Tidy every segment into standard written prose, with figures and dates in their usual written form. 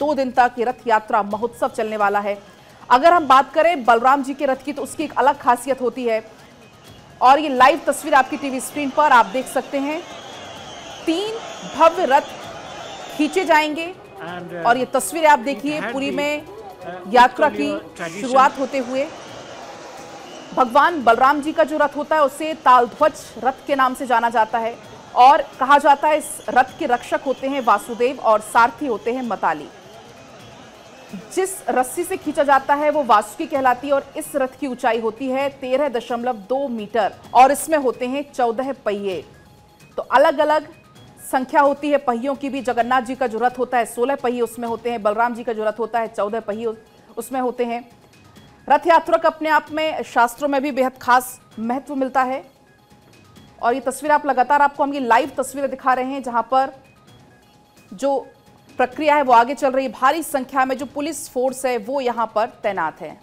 2 दिन तक ये रथ यात्रा महोत्सव चलने वाला है। अगर हम बात करें बलराम जी के रथ की तो उसकी एक अलग खासियत होती है और ये लाइव तस्वीर आपकी टीवी स्क्रीन पर आप देख सकते हैं। 3 भव्य रथ खींचे जाएंगे और ये तस्वीरें आप देखिए पुरी में यात्रा की शुरुआत होते हुए। भगवान बलराम जी का जो रथ होता है उसे तालध्वज रथ के नाम से जाना जाता है और कहा जाता है इस रथ के रक्षक होते हैं वासुदेव और सारथी होते हैं मताली। जिस रस्सी से खींचा जाता है वो वासुकी कहलाती है और इस रथ की ऊंचाई होती है 13.2 मीटर और इसमें होते हैं 14 पहिए। तो अलग अलग संख्या होती है पहियों की भी। जगन्नाथ जी का जो रथ होता है 16 पहिए उसमें होते हैं, बलराम जी का जो रथ होता है 14 पहिए उसमें होते हैं। रथ यात्रा का अपने आप में शास्त्रों में भी बेहद खास महत्व मिलता है और ये तस्वीर आप लगातार आपको हम ये लाइव तस्वीरें दिखा रहे हैं जहां पर जो प्रक्रिया है वो आगे चल रही है। भारी संख्या में जो पुलिस फोर्स है वो यहां पर तैनात है।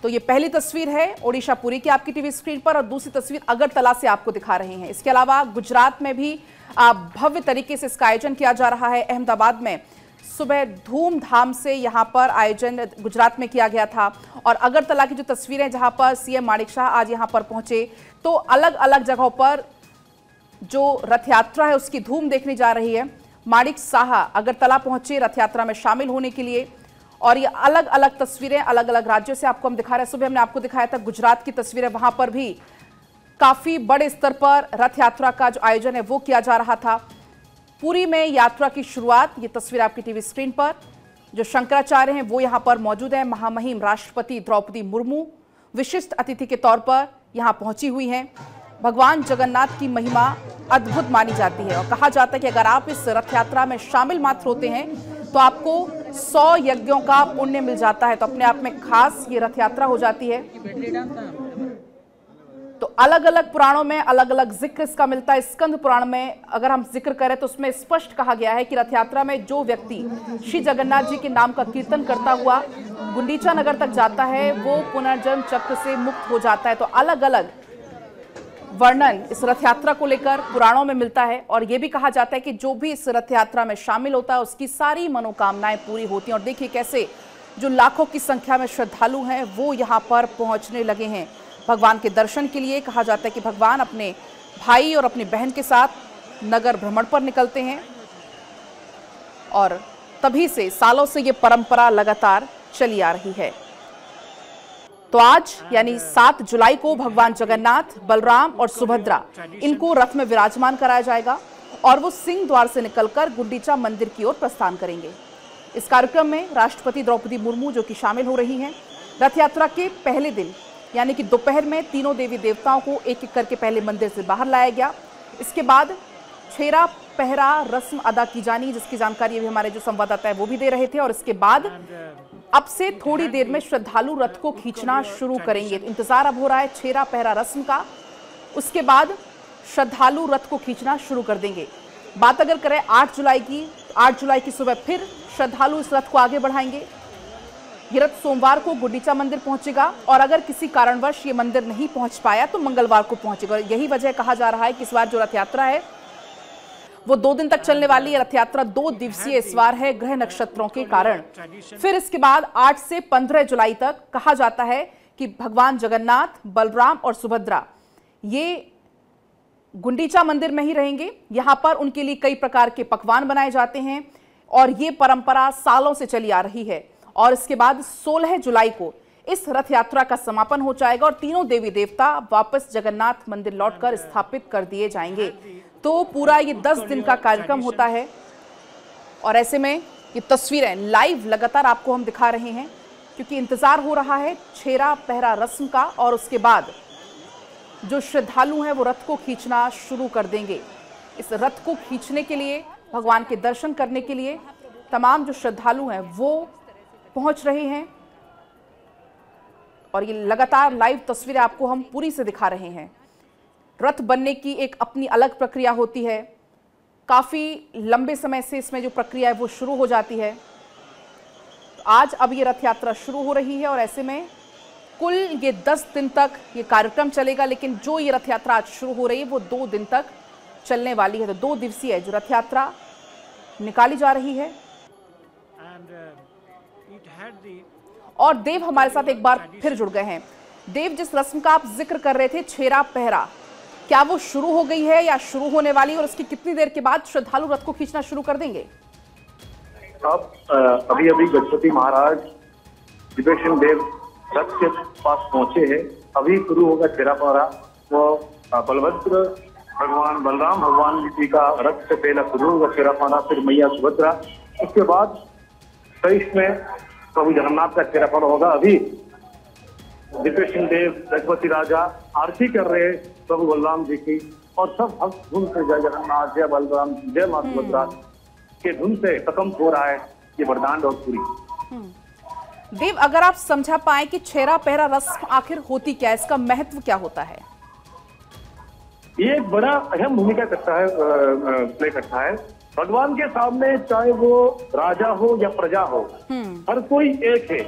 तो ये पहली तस्वीर है ओडिशा पुरी की आपकी टीवी स्क्रीन पर और दूसरी तस्वीर अगरतला से आपको दिखा रहे हैं। इसके अलावा गुजरात में भी भव्य तरीके से इसका आयोजन किया जा रहा है। अहमदाबाद में सुबह धूमधाम से यहां पर आयोजन गुजरात में किया गया था और अगरतला की जो तस्वीरें जहां पर सीएम माणिक शाह आज यहां पर पहुंचे तो अलग अलग जगहों पर जो रथ यात्रा है उसकी धूम देखने जा रही है। माणिक शाह अगरतला पहुंचे रथ यात्रा में शामिल होने के लिए और ये अलग अलग तस्वीरें अलग अलग राज्यों से आपको हम दिखा रहे हैं। सुबह हमने आपको दिखाया था गुजरात की तस्वीरें, वहां पर भी काफी बड़े स्तर पर रथ यात्रा का जो आयोजन है वो किया जा रहा था। पुरी में यात्रा की शुरुआत, ये तस्वीर आपकी टीवी स्क्रीन पर, जो शंकराचार्य हैं वो यहां पर मौजूद है। महामहिम राष्ट्रपति द्रौपदी मुर्मू विशिष्ट अतिथि के तौर पर यहां पहुंची हुई हैं। भगवान जगन्नाथ की महिमा अद्भुत मानी जाती है और कहा जाता है कि अगर आप इस रथ यात्रा में शामिल मात्र होते हैं तो आपको 100 यज्ञों का पुण्य मिल जाता है। तो अपने आप में खास ये रथ यात्रा हो जाती है। तो अलग अलग पुराणों में अलग अलग जिक्र इसका मिलता है। स्कंद पुराण में अगर हम जिक्र करें तो उसमें स्पष्ट कहा गया है कि रथ यात्रा में जो व्यक्ति श्री जगन्नाथ जी के नाम का कीर्तन करता हुआ गुंडीचा नगर तक जाता है वो पुनर्जन्म चक्र से मुक्त हो जाता है। तो अलग अलग वर्णन इस रथ यात्रा को लेकर पुराणों में मिलता है और यह भी कहा जाता है कि जो भी इस रथ यात्रा में शामिल होता है उसकी सारी मनोकामनाएं पूरी होती हैं। और देखिए कैसे जो लाखों की संख्या में श्रद्धालु हैं वो यहाँ पर पहुंचने लगे हैं भगवान के दर्शन के लिए। कहा जाता है कि भगवान अपने भाई और अपनी बहन के साथ नगर भ्रमण पर निकलते हैं और तभी से सालों से ये परंपरा लगातार चली आ रही है। तो आज यानी 7 जुलाई को भगवान जगन्नाथ, बलराम और सुभद्रा इनको रथ में विराजमान कराया जाएगा और वो सिंह द्वार से निकलकर गुंडीचा मंदिर की ओर प्रस्थान करेंगे। इस कार्यक्रम में राष्ट्रपति द्रौपदी मुर्मू जो कि शामिल हो रही हैं। रथ यात्रा के पहले दिन यानी कि दोपहर में तीनों देवी देवताओं को एक एक करके पहले मंदिर से बाहर लाया गया। इसके बाद छेरा पहरा रस्म अदा की जानी, जिसकी जानकारी अभी हमारे जो संवाददाता है वो भी दे रहे थे। और इसके बाद अब से थोड़ी देर में श्रद्धालु रथ को खींचना शुरू करेंगे। इंतजार अब हो रहा है छेरा पहरा रस्म का, उसके बाद श्रद्धालु रथ को खींचना शुरू कर देंगे। बात अगर करें 8 जुलाई की, 8 जुलाई की सुबह फिर श्रद्धालु इस रथ को आगे बढ़ाएंगे। ये रथ सोमवार को गुंडीचा मंदिर पहुंचेगा और अगर किसी कारणवश ये मंदिर नहीं पहुंच पाया तो मंगलवार को पहुंचेगा। यही वजह कहा जा रहा है कि इस बार जो रथ यात्रा है वो 2 दिन तक चलने वाली है। रथ यात्रा 2 दिवसीय इस बार है ग्रह नक्षत्रों के कारण। फिर इसके बाद 8 से 15 जुलाई तक कहा जाता है कि भगवान जगन्नाथ, बलराम और सुभद्रा ये गुंडीचा मंदिर में ही रहेंगे। यहां पर उनके लिए कई प्रकार के पकवान बनाए जाते हैं और ये परंपरा सालों से चली आ रही है। और इसके बाद 16 जुलाई को इस रथ यात्रा का समापन हो जाएगा और तीनों देवी देवता वापस जगन्नाथ मंदिर लौटकर स्थापित कर दिए जाएंगे। तो पूरा ये 10 दिन का कार्यक्रम होता है और ऐसे में ये तस्वीरें लाइव लगातार आपको हम दिखा रहे हैं क्योंकि इंतजार हो रहा है छेरा पहरा रस्म का और उसके बाद जो श्रद्धालु हैं वो रथ को खींचना शुरू कर देंगे। इस रथ को खींचने के लिए, भगवान के दर्शन करने के लिए तमाम जो श्रद्धालु हैं वो पहुंच रहे हैं और ये लगातार लाइव तस्वीरें आपको हम पुरी से दिखा रहे हैं। रथ बनने की एक अपनी अलग प्रक्रिया होती है। काफी लंबे समय से इसमें जो प्रक्रिया है वो शुरू हो जाती है। तो आज अब ये रथ यात्रा शुरू हो रही है और ऐसे में कुल ये 10 दिन तक ये कार्यक्रम चलेगा, लेकिन जो ये रथ यात्रा आज शुरू हो रही है वो 2 दिन तक चलने वाली है। तो 2 दिवसीय जो रथ यात्रा निकाली जा रही है और देव हमारे साथ एक बार फिर जुड़ गए हैं। देव, जिस रस्म का आप जिक्र कर रहे थे, छेरा पहरा, क्या वो शुरू हो गई है या शुरू होने वाली, और उसकी कितनी देर के बाद श्रद्धालु रथ को खींचना शुरू कर देंगे? अब अभी गजपति महाराज दिव्येश्वर देव रथ के पास पहुंचे हैं। अभी शुरू होगा छेरा पहरा। वो बलभद्र भगवान, बलराम भगवान जी का रथ से पहला शुरू होगा छेरा पहरा, फिर मैया सुभद्रा, उसके बाद 23 में प्रभु जगन्नाथ का छेरा पहरा होगा। अभी दिव्येश्वर देव गजपति राजा आरती कर रहे हैं प्रभु बलराम जी की, और सब भक्त धुन से जय जगन्नाथ, जय बलराम, जय मां सुभद्रा के धुन से खत्म हो रहा है ये वरदान और पूरी। देव, अगर आप समझा पाए कि छेरा पहरा रस्म आखिर होती क्या है, इसका महत्व क्या होता है? ये एक बड़ा अहम भूमिका करता है, प्ले करता है। भगवान के सामने चाहे वो राजा हो या प्रजा हो, हर कोई एक है।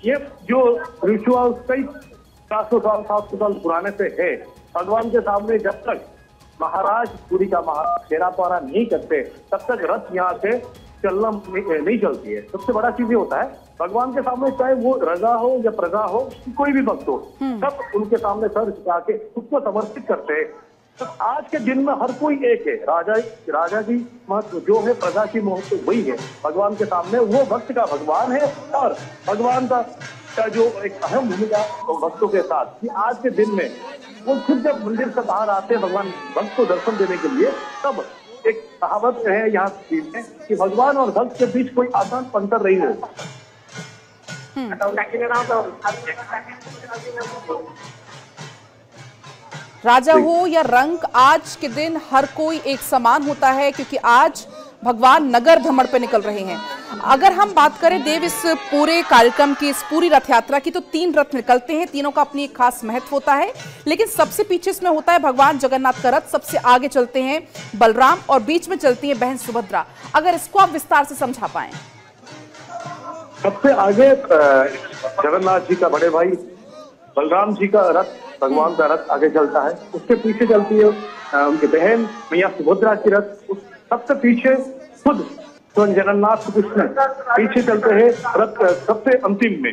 ये जो रिचुअल कई 400 साल 700 साल पुराने से है। भगवान के सामने जब तक महाराज पूरी का महाराज छेरा पहरा नहीं करते, तब तक रथ यहाँ से चलना नहीं चलती है। सबसे बड़ा चीज ये होता है, भगवान के सामने चाहे वो राजा हो या प्रजा हो, कोई भी भक्त हो, सब उनके सामने सर झुका के उसको समर्पित करते हैं। तो आज के दिन में हर कोई एक है। राजा की महत्व जो है, प्रजा की महत्व वही है। भगवान के सामने वो भक्त का भगवान है, और भगवान का जो एक अहम भूमिका भक्तों के साथ कि आज के दिन में वो खुद जब मंदिर से बाहर आते हैं भगवान भक्त को दर्शन देने के लिए, तब एक कहावत है यहाँ में कि भगवान और भक्त के बीच कोई आसान अंतर नहीं होता। राजा हो या रंक, आज के दिन हर कोई एक समान होता है, क्योंकि आज भगवान नगर भ्रमण पे निकल रहे हैं। अगर हम बात करें देव इस पूरे कार्यक्रम की, इस पूरी रथ यात्रा की, तो 3 रथ निकलते हैं, तीनों का अपनी एक खास महत्व होता है, लेकिन सबसे पीछे इसमें होता है भगवान जगन्नाथ का रथ, सबसे आगे चलते हैं बलराम और बीच में चलती है बहन सुभद्रा। अगर इसको आप विस्तार से समझा पाए। सबसे आगे जगन्नाथ जी का बड़े भाई बलराम जी का रथ, भगवान का रथ आगे चलता है। उसके पीछे चलती है उनकी बहन मैया सुभद्रा की रथ। सबसे पीछे खुद स्वयं जगन्नाथ कृष्ण पीछे चलते हैं रथ सबसे अंतिम में।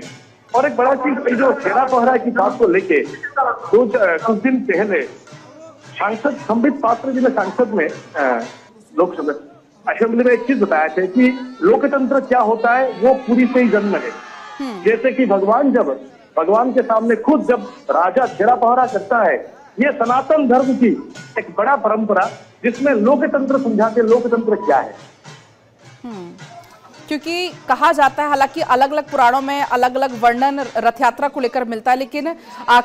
और एक बड़ा चीज जो छेरा पहरा की बात को लेके कुछ दिन पहले सांसद संबित पात्र जी ने सांसद में लोकसभा असेंबली में एक चीज बताया थे कि लोकतंत्र क्या होता है, वो पूरी से ही जन्म है। जैसे कि भगवान के सामने खुद जब राजा छेरा पहरा करता है, ये सनातन धर्म की एक बड़ा परंपरा जिसमें लोकतंत्र समझाते लोकतंत्र क्या है। क्योंकि कहा जाता है, हालांकि अलग अलग पुराणों में अलग अलग वर्णन रथ यात्रा को लेकर मिलता है, लेकिन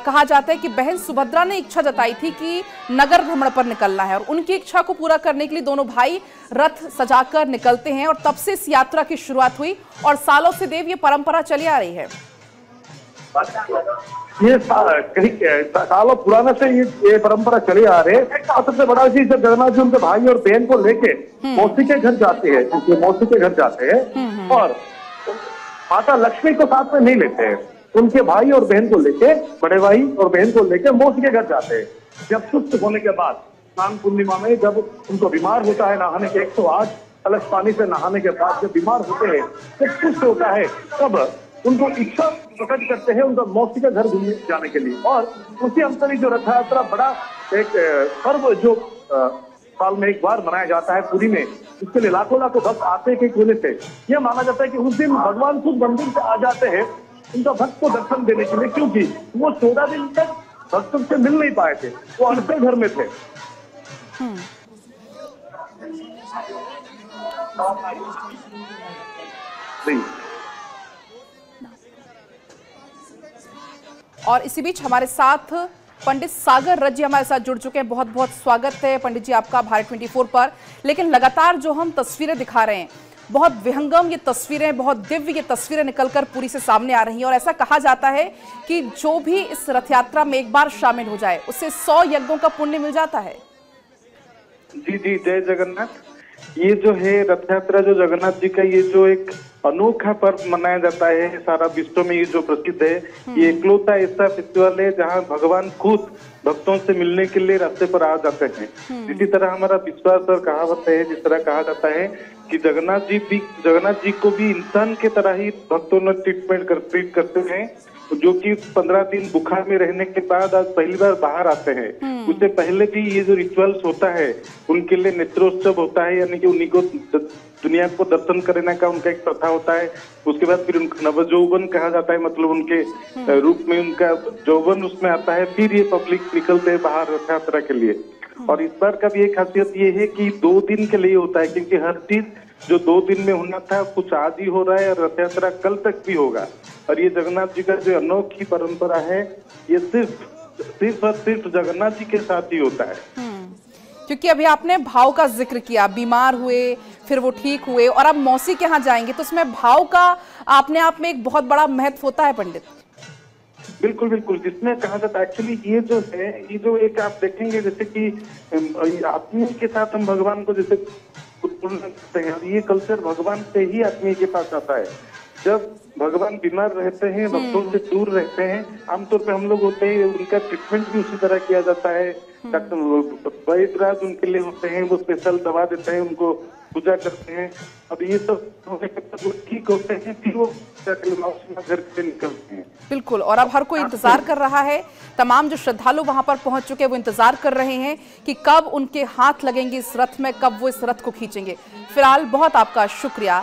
कहा जाता है कि बहन सुभद्रा ने इच्छा जताई थी कि नगर भ्रमण पर निकलना है, और उनकी इच्छा को पूरा करने के लिए दोनों भाई रथ सजाकर निकलते हैं, और तब से इस यात्रा की शुरुआत हुई, और सालों से देव ये परंपरा चली आ रही है। ये सालों पुराने से ये परंपरा चली आ रही है। और सबसे बड़ा चीज, जब जगन्नाथ जी उनके भाई और बहन को लेके मौसी के घर जाते हैं, क्योंकि मौसी के घर जाते हैं, और माता लक्ष्मी को साथ में नहीं लेते हैं, उनके भाई और बहन को लेके, बड़े भाई और बहन को लेके मौसी के घर जाते हैं। जब सुस्त होने के बाद स्नान पूर्णिमा में जब उनको बीमार होता है, नहाने के 108 कलश पानी से नहाने के बाद जब बीमार होते हैं, जब सुस्त होता है, तब उनको इच्छा प्रकट करते हैं उनका मौसी के घर घूमने जाने के लिए। और उसी अंतरी जो रथ यात्रा बड़ा एक पर्व जो साल में एक बार मनाया जाता है पुरी में, इसके लिए लाखों भक्त आते हैं कोने से। यह माना जाता है कि उस दिन भगवान खुद मंदिर से आ जाते हैं उनका भक्त को दर्शन देने के लिए, क्योंकि वो 14 दिन तक भक्तों से मिल नहीं पाए थे, वो अनसे घर में थे। और इसी बीच हमारे साथ पंडित सागर रथ जी हमारे साथ जुड़ चुके हैं। बहुत बहुत स्वागत है पंडित जी आपका भारत 24 पर। लेकिन लगातार जो हम तस्वीरें दिखा रहे हैं, बहुत विहंगम ये तस्वीरें, बहुत दिव्य ये तस्वीरें निकलकर पूरी से सामने आ रही हैं, और ऐसा कहा जाता है कि जो भी इस रथ यात्रा में एक बार शामिल हो जाए उसे 100 यज्ञों का पुण्य मिल जाता है। जी जी, जय जगन्नाथ। ये जो है रथ यात्रा, जो जगन्नाथ जी का ये जो एक अनोखा पर्व मनाया जाता है सारा विश्व में। ये जो प्रसिद्ध है, ये इकलौता ऐसा फेस्टिवल है जहाँ भगवान खुद भक्तों से मिलने के लिए रास्ते पर आ जाते हैं। इसी तरह हमारा विश्वास और कहावत है, जिस तरह कहा जाता है कि जगन्नाथ जी को भी इंसान के तरह ही भक्तों ने ट्रीट करते हैं, जो कि 15 दिन बुखार में रहने के बाद आज पहली बार बाहर आते हैं। उससे पहले भी ये जो रिचुअल्स होता है उनके लिए नेत्रोत्सव होता है, यानी कि उन्हीं को दुनिया को दर्शन करने का उनका एक प्रथा होता है। उसके बाद फिर उनका नवजौवन कहा जाता है, मतलब उनके रूप में उनका यौवन उसमें आता है। फिर ये पब्लिक निकलते हैं बाहर रथ यात्रा के लिए। और इस बार का भी एक खासियत ये है कि 2 दिन के लिए होता है, क्योंकि हर चीज जो 2 दिन में होना था कुछ आज ही हो रहा है और रथ यात्रा कल तक भी होगा। और ये जगन्नाथ जी का जो अनोखी परंपरा है, ये सिर्फ और सिर्फ जगन्नाथ जी के साथ ही होता है। क्योंकि अभी आपने भाव का जिक्र किया, बीमार हुए फिर वो ठीक हुए और अब मौसी के यहाँ जाएंगे, तो उसमें भाव का अपने आप में एक बहुत बड़ा महत्व होता है पंडित। बिल्कुल बिल्कुल, जिसमें कहा जाता है एक्चुअली ये जो है, ये जो एक आप देखेंगे जैसे कि आत्मीय के साथ हम भगवान को जैसे करते हैं, और ये कल्चर भगवान से ही आत्मीय के पास आता है। जब भगवान बीमार रहते हैं, भक्तों से दूर रहते हैं, आमतौर पे हम लोग होते हैं, उनका ट्रीटमेंट भी उसी तरह किया जाता है। डॉक्टर वैद्यराज उनके लिए होते हैं, वो स्पेशल दवा देते हैं, उनको पूजा करते हैं। अब ये सब होने के बाद वो ठीक होते हैं, फिर वो घर से निकलते हैं। बिल्कुल, और अब हर कोई इंतजार कर रहा है, तमाम जो श्रद्धालु वहां पर पहुंच चुके हैं वो इंतजार कर रहे हैं कि कब उनके हाथ लगेंगे इस रथ में, कब वो इस रथ को खींचेंगे। फिलहाल बहुत आपका शुक्रिया